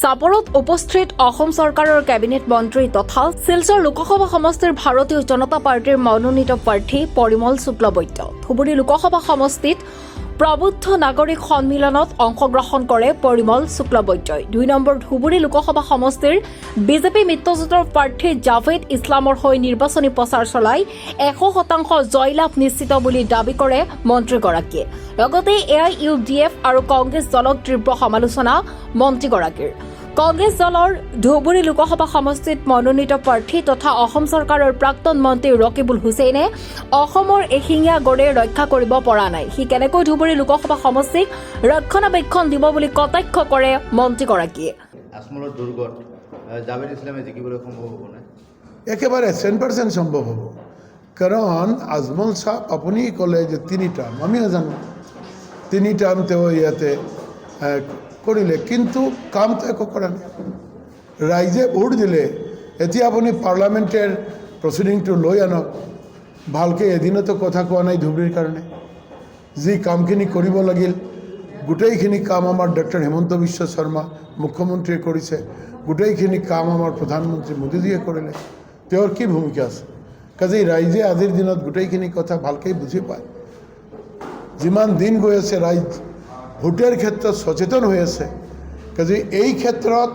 চাপৰত উপস্থিত অসম চৰকাৰৰ কেবিনেট মন্ত্ৰী তথা শিলচৰ লোকসভা সমষ্টিৰ ভাৰতীয় জনতা পাৰ্টিৰ মনোনীত প্ৰাৰ্থী পৰিমল শুক্লবৈদ্য ধুবুৰী লোকসভা সমষ্টিত প্ৰবুদ্ধ নাগৰিক সন্মিলনত অংশগ্ৰহণ কৰে পৰিমল শুক্লবৈদ্যই ২ নম্বৰ ধুবুৰী লোকসভা সমষ্টিৰ বিজেপি মিত্ৰজোঁটৰ প্ৰাৰ্থী জাভেদ ইছলামৰ হৈ নিৰ্বাচনী প্ৰচাৰ চলাই ১০০% জয়লাভ নিশ্চিত বুলি দাবী কৰে মন্ত্ৰীগৰাকীয়ে লগতে AIUDF আৰু কংগ্ৰেছ দলক তীব্ৰ সমালোচনা মন্ত্ৰীগৰাকীৰ কংগ্ৰেছ দলৰ ধুবুৰী লোকসভা সমষ্টিত মনোনীত প্ৰাৰ্থী তথা অসম চৰকাৰৰ প্ৰাক্তন মন্ত্ৰী ৰকিবুল হুছেইনে অসমৰ এশিঙীয়া গড়ে ৰক্ষা কৰিব পৰা নাই সি কেনেকৈ ধুবুৰী লোকসভা সমষ্টিক ৰক্ষণাবেক্ষণ দিব বুলি কটাক্ষ কৰে মন্ত্ৰীগৰাকীয়ে আজমলৰ দুৰ্গত জাভেদ ইছলামে জিকিবলৈ সম্ভৱ হ'ব নে একেবাৰে 100% সম্ভৱ হ'ব কাৰণ আজমল সাহেব আপুনি ক'লে যে 3 টাৰ্ম আমিও জানো 3 টাৰ্ম তেওঁ ইয়াতে কৰিলে কিন্তু কামটো একো কৰা নাই ৰাইজে ভোট দিলে এতিয়া আপুনি পাৰ্লামেণ্টেৰ প্ৰচিডিংটো লৈ আনক ভালকৈ এদিনতো কথা কোৱা নাই ধুবুৰীৰ কাৰণে যি কামখিনি কৰিব লাগিল গোটেইখিনি কাম আমাৰ ডক্টৰ হিমন্ত বিশ্ব শৰ্মা মুখ্যমন্ত্ৰীয়ে কৰিছে গোটেইখিনি কাম আমাৰ প্ৰধানমন্ত্ৰী মোদীজীয়ে কৰিলে তেওঁৰ কি ভূমিকা আছে কাজেই ৰাইজে আজিৰ দিনত গোটেইখিনি কথা ভালকৈ বুজি পায় যিমান দিন গৈ আছে ৰাইজ ভোটৰ ক্ষেত্ৰত সচেতন হৈ আছে কাজেই এই ক্ষেত্ৰত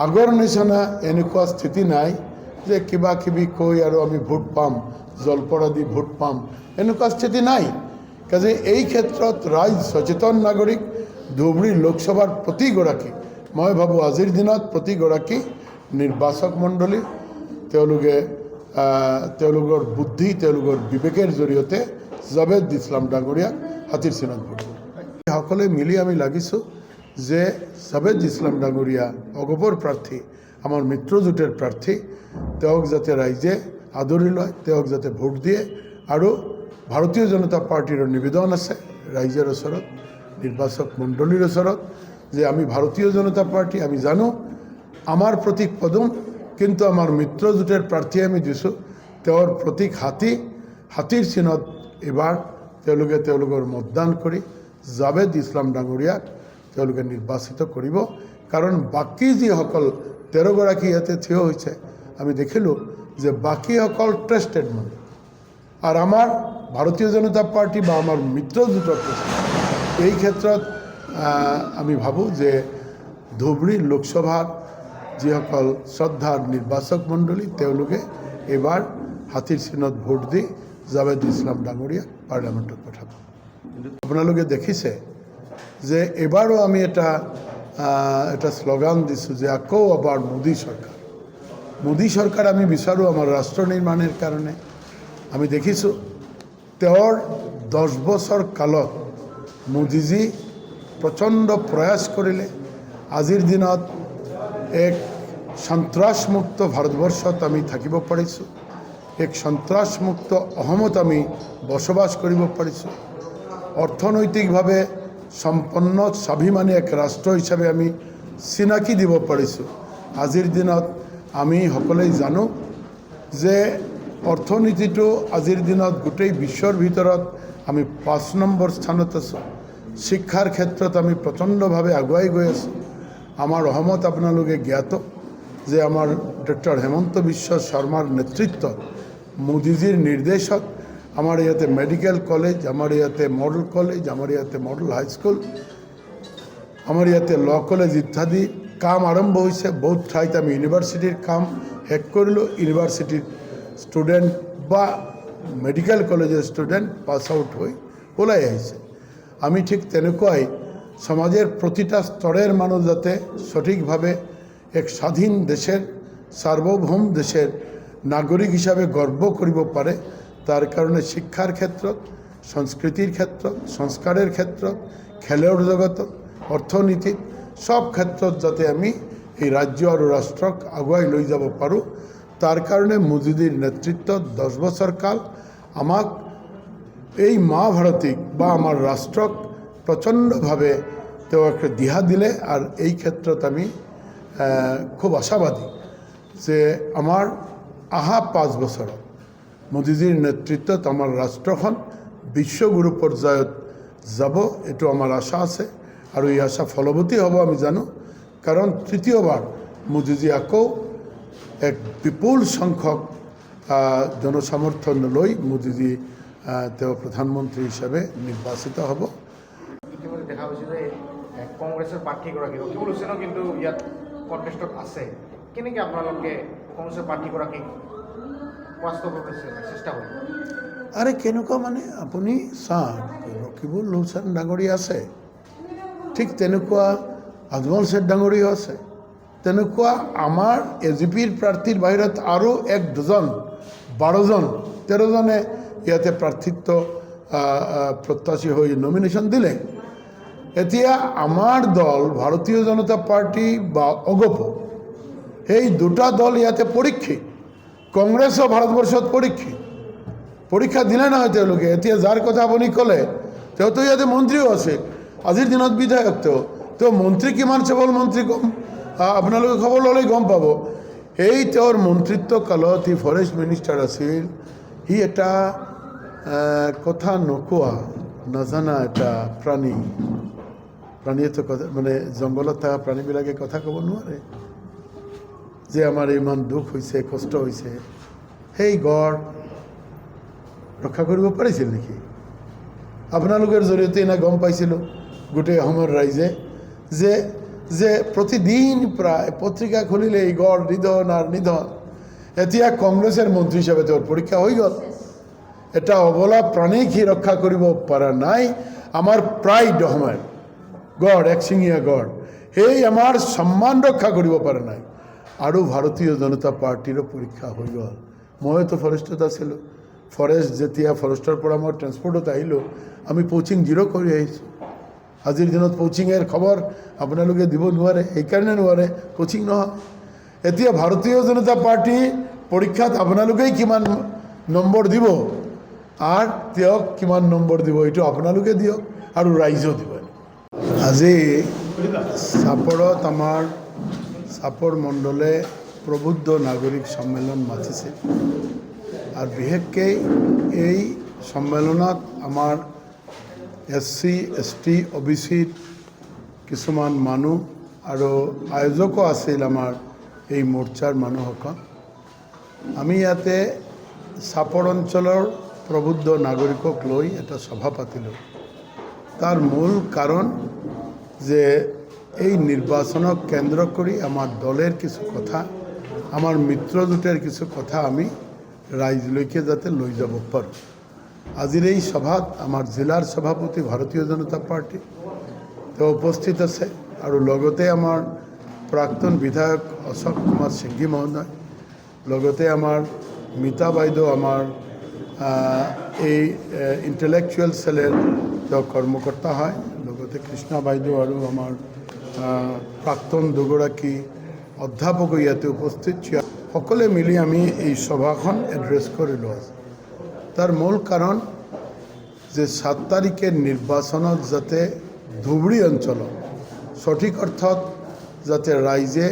আগৰ নিচিনা এনেকুৱা স্থিতি নাই যে কিবা কিবি কৈ আৰু আমি ভোট পাম জলপৰা দি ভোট পাম এনেকুৱা স্থিতি নাই কাজেই এই ক্ষেত্ৰত ৰাইজ সচেতন নাগৰিক ধুবুৰী লোকসভাৰ প্ৰতিগৰাকী মই ভাবোঁ আজিৰ দিনত প্ৰতিগৰাকী নিৰ্বাচক মণ্ডলী তেওঁলোকৰ বুদ্ধি তেওঁলোকৰ বিবেকৰ জৰিয়তে জাভেদ ইছলাম ডাঙৰীয়াক হাতীৰ চিনত ভোট সকলে মিলি আমি লাগিছোঁ যে জাভেদ ইছলাম ডাঙৰীয়া অগপৰ প্ৰাৰ্থী আমাৰ মিত্ৰজোঁটৰ প্ৰাৰ্থী তেওঁক যাতে ৰাইজে আদৰি লয় তেওঁক যাতে ভোট দিয়ে আৰু ভাৰতীয় জনতা পাৰ্টিৰ নিবেদন আছে ৰাইজৰ ওচৰত নিৰ্বাচক মণ্ডলীৰ ওচৰত যে আমি ভাৰতীয় জনতা পাৰ্টি আমি জানো আমাৰ প্ৰতীক পদুম কিন্তু আমাৰ মিত্ৰজোঁটৰ প্ৰাৰ্থী আমি দিছোঁ তেওঁৰ প্ৰতীক হাতীৰ চিনত এবাৰ তেওঁলোকে তেওঁলোকৰ মতদান কৰি জাভেদ ইছলাম ডাঙৰীয়াক তেওঁলোকে নিৰ্বাচিত কৰিব কাৰণ বাকী যিসকল 13গৰাকী ইয়াতে থিয় হৈছে আমি দেখিলোঁ যে বাকীসকল ট্ৰাষ্টেড মানুহ আৰু আমাৰ ভাৰতীয় জনতা পাৰ্টি বা আমাৰ মিত্ৰজোঁটৰ এই ক্ষেত্ৰত আমি ভাবোঁ যে ধুবুৰী লোকসভাৰ যিসকল শ্ৰদ্ধাৰ নিৰ্বাচক মণ্ডলী তেওঁলোকে এইবাৰ হাতীৰ চিনত ভোট দি জাভেদ ইছলাম ডাঙৰীয়াক পাৰ্লামেণ্টত পঠাব আপোনালোকে দেখিছে যে এবাৰো আমি এটা শ্লোগান দিছোঁ যে আকৌ এবাৰ মোদী চৰকাৰ আমি বিচাৰোঁ আমাৰ ৰাষ্ট্ৰ নিৰ্মাণৰ কাৰণে আমি দেখিছোঁ তেওঁৰ 10 বছৰ কালত মোদীজী প্ৰচণ্ড প্ৰয়াস কৰিলে আজিৰ দিনত এক সন্ত্ৰাসমুক্ত ভাৰতবৰ্ষত আমি থাকিব পাৰিছোঁ এক সন্ত্ৰাসমুক্ত অসমত আমি বসবাস কৰিব পাৰিছোঁ অৰ্থনৈতিকভাৱে সম্পন্ন স্বাভিমানী এক ৰাষ্ট্ৰ হিচাপে আমি চিনাকি দিব পাৰিছোঁ আজিৰ দিনত আমি সকলোৱে জানো যে অৰ্থনীতিটো আজিৰ দিনত গোটেই বিশ্বৰ ভিতৰত আমি 5 নম্বৰ স্থানত আছোঁ শিক্ষাৰ ক্ষেত্ৰত আমি প্ৰচণ্ডভাৱে আগুৱাই গৈ আছোঁ আমাৰ অসমত আপোনালোকে জ্ঞাত যে আমাৰ ডক্টৰ হিমন্ত বিশ্ব শৰ্মাৰ নেতৃত্বত মোদীজীৰ নিৰ্দেশত আমাৰ ইয়াতে মেডিকেল কলেজ আমাৰ ইয়াতে মডেল কলেজ আমাৰ ইয়াতে মডেল হাইস্কুল আমাৰ ইয়াতে ল কলেজ ইত্যাদি কাম আৰম্ভ হৈছে বহুত ঠাইত আমি ইউনিভাৰ্চিটিৰ কাম শেষ কৰিলোঁ ইউনিভাৰ্চিটিৰ ষ্টুডেণ্ট বা মেডিকেল কলেজৰ ষ্টুডেণ্ট পাছ আউট হৈ ওলাই আহিছে আমি ঠিক তেনেকুৱাই সমাজেৰ প্ৰতিটা স্তৰেৰ মানুষ যাতে সঠিকভাবে এক স্বাধীন দেশেৰ সাৰ্বভৌম দেশেৰ নাগৰিক হিসাবে গৰ্ব কৰিব পাৰে তাৰ কাৰণে শিক্ষাৰ ক্ষেত্ৰত সংস্কৃতিৰ ক্ষেত্ৰত সংস্কাৰেৰ ক্ষেত্ৰত খেলৰ জগতত অৰ্থনীতিত সব ক্ষেত্ৰত যাতে আমি এই ৰাজ্য আৰ ৰাষ্ট্ৰক আগুৱাই লৈ যাব পাৰোঁ তাৰ কাৰণে মোদীজীৰ নেতৃত্বত 10 বছৰ কাল আমাক এই মা ভাৰতীক বা আমাৰ ৰাষ্ট্ৰক প্ৰচণ্ডভাৱে তেওঁ একটা দিহা দিলে আৰ এই ক্ষেত্ৰত আমি খুব আশাবাদী যে আমাৰ আহা 5 বছৰত মোদীজীৰ নেতৃত্বত আমাৰ ৰাষ্ট্ৰখন বিশ্বগুৰু পৰ্যায়ত যাব এইটো আমাৰ আশা আছে আৰু এই আশা ফলৱতী হ'ব আমি জানো কাৰণ তৃতীয়বাৰ মোদীজী আকৌ এক বিপুল সংখ্যক জনসমৰ্থন লৈ মোদীজী তেওঁ প্ৰধানমন্ত্ৰী হিচাপে নিৰ্বাচিত হ'ব। ইতিমধ্যে দেখা গৈছে যে কংগ্ৰেছৰ প্ৰাৰ্থীগৰাকী ৰকিবুল হুছেইনো কিন্তু ইয়াত কণ্টেষ্টত আছে। কেনেকৈ আপোনালোকে কংগ্ৰেছৰ প্ৰাৰ্থীগৰাকীক পৰাস্ত কৰিব চেষ্টা কৰিব? আৰে কেনেকুৱা মানে আপুনি চাওক, ৰকিবুল হুছেইন ডাঙৰীয়া আছে, ঠিক তেনেকুৱা আজমল শেখ ডাঙৰীয়াও আছে, তেনেকুৱা আমাৰ AGPৰ প্ৰাৰ্থীৰ বাহিৰত আৰু 1 ডজন 12জন 13জনে ইয়াতে প্ৰাৰ্থিত্ব প্ৰত্যাশী হৈ নমিনেশ্যন দিলে। এতিয়া আমাৰ দল ভাৰতীয় জনতা পাৰ্টি বা অগপ, সেই দুটা দল ইয়াতে পৰীক্ষিত। কংগ্ৰেছও ভাৰতবৰ্ষত পৰীক্ষা দিলে নহয় তেওঁলোকে। এতিয়া যাৰ কথা আপুনি ক'লে, তেওঁতো ইয়াতে মন্ত্ৰীও আছে, আজিৰ দিনত বিধায়ক। তেওঁ মন্ত্ৰী কিমান সবল মন্ত্ৰী কম আপোনালোকে খবৰ ল'লে গম পাব। এই তেওঁৰ মন্ত্ৰিত্ব কালত সি ফৰেষ্ট মিনিষ্টাৰ আছিল। সি এটা কথা নোকোৱা নাজানা এটা প্ৰাণীয়েতো কথা মানে জংঘলত থকা প্ৰাণীবিলাকে কথা ক'ব নোৱাৰে যে আমাৰ ইমান দুখ হৈছে, কষ্ট হৈছে। সেই গড় ৰক্ষা কৰিব পাৰিছিল নেকি? আপোনালোকৰ জৰিয়তে এনে গম পাইছিলোঁ গোটেই অসমৰ ৰাইজে যে প্ৰতিদিন প্ৰায় পত্ৰিকা খুলিলে এই গড় নিধন। এতিয়া কংগ্ৰেছৰ মন্ত্ৰী হিচাপে তেওঁৰ পৰীক্ষা হৈ গ'ল। এটা অবলা প্ৰাণীক সি ৰক্ষা কৰিব পৰা নাই। আমাৰ প্ৰাইড অসমৰ গড়, একশিঙীয়া গড়, সেই আমাৰ সন্মান ৰক্ষা কৰিব পৰা নাই। আৰু ভাৰতীয় জনতা পাৰ্টিৰো পৰীক্ষা হৈ গ'ল। মইতো ফৰেষ্টত আছিলোঁ। যেতিয়া ফৰেষ্টৰ পৰা মই ট্ৰেন্সপৰ্টত আহিলোঁ, আমি প'চিং 0 কৰি আহিছোঁ। আজিৰ দিনত প'চিঙৰ খবৰ আপোনালোকে দিব নোৱাৰে, সেইকাৰণে নোৱাৰে প'চিং নহয়। এতিয়া ভাৰতীয় জনতা পাৰ্টি পৰীক্ষাত আপোনালোকেই কিমান নম্বৰ দিব আৰু তেওঁক কিমান নম্বৰ দিব, এইটো আপোনালোকে দিয়ক আৰু ৰাইজেও দিব। আজি চাপৰত আমাৰ চাপৰ মণ্ডলে প্ৰবুদ্ধ নাগৰিক সন্মিলন মাতিছে। আৰু বিশেষকৈ এই সন্মিলনত আমাৰ SC ST OBC কিছুমান মানুহ আৰু আয়োজকো আছিল আমাৰ এই মৰ্চাৰ মানুহসকল। আমি ইয়াতে চাপৰ অঞ্চলৰ প্ৰবুদ্ধ নাগৰিকক লৈ এটা সভা পাতিলোঁ। তাৰ মূল কাৰণ যে এই নিৰ্বাচনক কেন্দ্ৰ কৰি আমাৰ দলেৰ কিছু কথা, আমাৰ মিত্ৰজোঁটেৰ কিছু কথা আমি ৰাইজলৈকে যাতে লৈ যাব পাৰোঁ। আজিৰ এই সভাত আমাৰ জিলাৰ সভাপতি ভাৰতীয় জনতা পাৰ্টি তেওঁ উপস্থিত আছে, আৰু লগতে আমাৰ প্ৰাক্তন বিধায়ক অশোক কুমাৰ সিংঘি মহোদয়, লগতে আমাৰ মিতা বাইদেউ, আমাৰ এই ইণ্টেলেকচুৱেল সেলৰ তেওঁ কৰ্মকৰ্তা হয়, লগতে কৃষ্ণা বাইদেউ আৰু আমাৰ প্ৰাক্তন দুগৰাকী অধ্যাপকো ইয়াতে উপস্থিত। সকলে মিলি আমি এই সভাখন এড্ৰেছ কৰিলোঁ। তাৰ মূল কাৰণ যে 7 তাৰিখে নিৰ্বাচনত যাতে ধুবুৰী অঞ্চলত সঠিক অৰ্থত যাতে ৰাইজে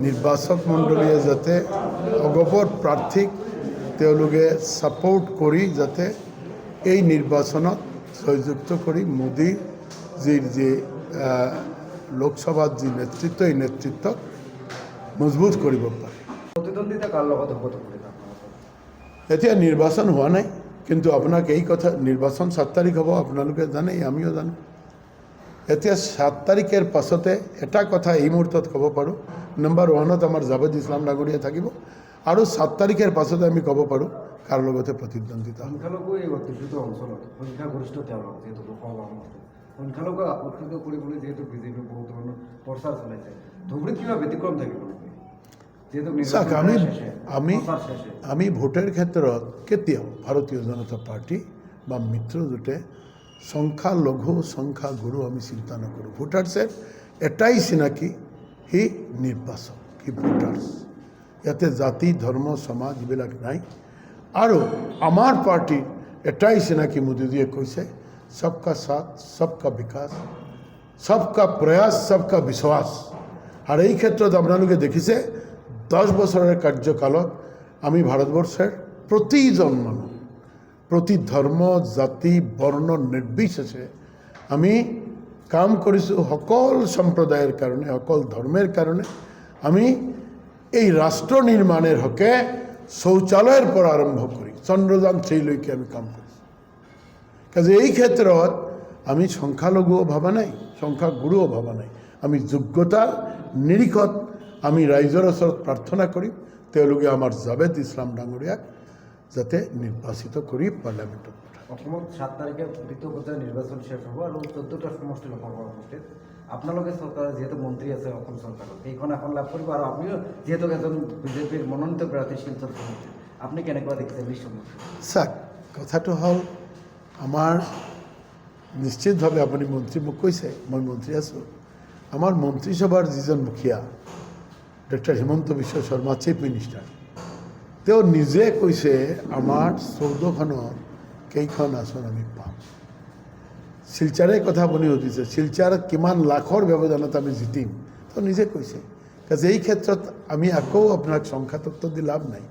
নিৰ্বাচক মণ্ডলীয়ে যাতে অগপৰ প্ৰাৰ্থীক তেওঁলোকে ছাপোৰ্ট কৰি যাতে এই নিৰ্বাচনত জয়যুক্ত কৰি মোদীৰ যি লোকসভাত যি নেতৃত্ব, এই নেতৃত্বক মজবুত কৰিব পাৰে। প্ৰতিদ্বন্দ্বিতা কাৰ লগত হ'ব? এতিয়া নিৰ্বাচন হোৱা নাই, কিন্তু আপোনাক এই কথা, নিৰ্বাচন 7 তাৰিখ হ'ব, আপোনালোকে জানে, আমিও জানো। এতিয়া 7 তাৰিখেৰ পাছতে এটা কথা এই মুহূৰ্তত ক'ব পাৰোঁ, নম্বৰ 1ত আমাৰ জাভেদ ইছলাম ডাঙৰীয়া থাকিব, আৰু 7 তাৰিখেৰ পাছতে আমি ক'ব পাৰোঁ কাৰ লগতে প্ৰতিদ্বন্দ্বিতা। সংখ্যালঘু এই অধ্যুষিত অঞ্চলত সংখ্যাগৰিষ্ঠ তেওঁলোক, যিহেতু লোকসভা সংখ্যালঘু আকৰ্ষিত কৰিবলৈ যিহেতু বিজেপি বহুত ধৰণৰ প্ৰচাৰ চলাইছে, ধুবুৰীত কিবা ব্যতিক্ৰম থাকিব নেকি? চাওক, আমি ভোটেৰ ক্ষেত্ৰত কেতিয়াও ভাৰতীয় জনতা পাৰ্টি বা মিত্ৰজোঁটে সংখ্যালঘু সংখ্যাগুৰু আমি চিন্তা নকৰোঁ। ভোটাৰ্সেৰ এটাই চিনাকি, সি নিৰ্বাচক, সি ভোটাৰ্স। ইয়াতে জাতি ধৰ্ম সমাজ এইবিলাক নাই। আৰু আমাৰ পাৰ্টিৰ এটাই চিনাকি, মোদীজীয়ে কৈছে সবকা সাথ সবকা বিকাশ, সবকা প্ৰয়াস সবকা বিশ্বাস। আৰু এই ক্ষেত্ৰত আপোনালোকে দেখিছে 10 বছৰেৰ কাৰ্যকালত আমি ভাৰতবৰ্ষেৰ প্ৰতিজন মানুষ, প্ৰতি ধৰ্ম জাতি বৰ্ণ নিৰ্বিশেষে আমি কাম কৰিছোঁ সকল সম্প্ৰদায়ৰ কাৰণে, সকল ধৰ্মেৰ কাৰণে। আমি এই ৰাষ্ট্ৰ নিৰ্মাণেৰ হকে শৌচালয়েৰ পৰ আৰম্ভ কৰি চন্দ্ৰযান 3লৈকে আমি কাম কৰিছোঁ। কাজে এই ক্ষেত্ৰত আমি সংখ্যালঘুও ভাবা নাই, সংখ্যাগুৰুও ভাবা নাই। আমি যোগ্যতাৰ নিৰিখত আমি ৰাইজৰ ওচৰত প্ৰাৰ্থনা কৰিম তেওঁলোকে আমাৰ জাভেদ ইছলাম ডাঙৰীয়াক যাতে নিৰ্বাচিত কৰি পাৰ্লামেণ্টত পঠায়। অসমত 7 তাৰিখে দ্বিতীয় পৰ্যায়ৰ নিৰ্বাচন শেষ হ'ব আৰু 14টা সমষ্টি লোকসভা সমষ্টিত আপোনালোকে চৰকাৰে যিহেতু মন্ত্ৰী আছে অসম চৰকাৰত সেইখন এখন লাভ কৰিব আৰু আপুনিও যিহেতু এজন বিজেপিৰ মনোনীত প্ৰাৰ্থী শিলচৰ সমষ্টিত আপুনি কেনেকুৱা দেখিছে এই সমষ্টি? চাওক, কথাটো হ'ল আমাৰ নিশ্চিতভাৱে আপুনি মন্ত্ৰী মোক কৈছে, মই মন্ত্ৰী আছোঁ। আমাৰ মন্ত্ৰীসভাৰ যিজন Mukhia doctor Himanta Biswa Sarma chief minister, তেওঁ নিজে কৈছে আমাৰ 14খনত কেইখন আসন আমি পাম। শিলচাৰে কথা আপুনি সুধিছে, শিলচাৰ কিমান লাখৰ ব্যৱধানত আমি জিতিম, তেওঁ নিজে কৈছে। কাজে এই ক্ষেত্ৰত আমি আকৌ আপোনাক সংখ্যা তত্ত্ব দি লাভ নাই।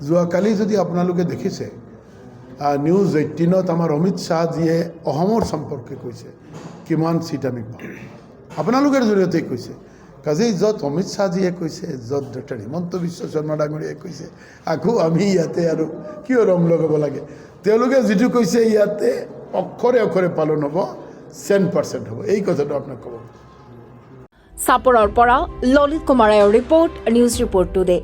যোৱাকালি যদি আপোনালোকে দেখিছে নিউজ 18ত আমাৰ অমিত শ্বাহজীয়ে অসমৰ সম্পৰ্কে কৈছে কিমান সিট আমি পাম, আপোনালোকৰ জৰিয়তে কৈছে। কাজেই য'ত অমিত শ্বাহজীয়ে কৈছে, য'ত ডক্টৰ হিমন্ত বিশ্ব শৰ্মা ডাঙৰীয়াই কৈছে, আকৌ আমি ইয়াতে আৰু কিয় ৰং লগাব লাগে? তেওঁলোকে যিটো কৈছে ইয়াতে অক্ষৰে অক্ষৰে পালন হ'ব, 100% হ'ব। এই কথাটো আপোনাক ক'ব। চাপৰৰ পৰা ললিত কুমাৰ ৰায়ৰ ৰিপৰ্ট, নিউজ ৰিপৰ্ট টুডে।